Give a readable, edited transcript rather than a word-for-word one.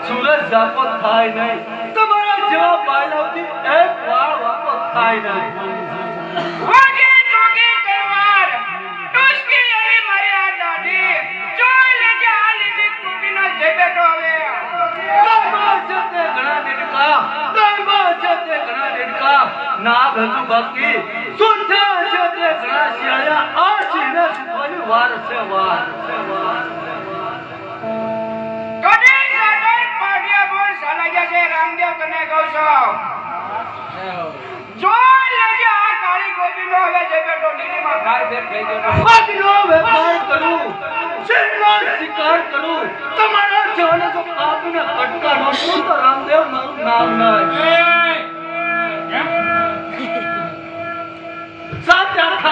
सूरज जापो थाय नहीं तुम्हारा जवाब बायलावती एक वार वापो थाय नहीं वागे जोगे तलवार टुसकी एरी मारे आ दादी जोई लेके आली दी कुबीना जे बैठो हवे दरबा जते घणा डिडका नाग हजू बाकी सुनता जते घणा शियाया आशी न सुनी वार से वार रामदेव कने कहू छो जो लेके आ काली गोपी नो हवे जे बेटो नीली में घर भेट થઈ ગયો बाकीनो व्यापार करू सिरनो शिकार करू तुम्हारा जाने जो आपने कटका नो तो रामदेव मारू नाम ना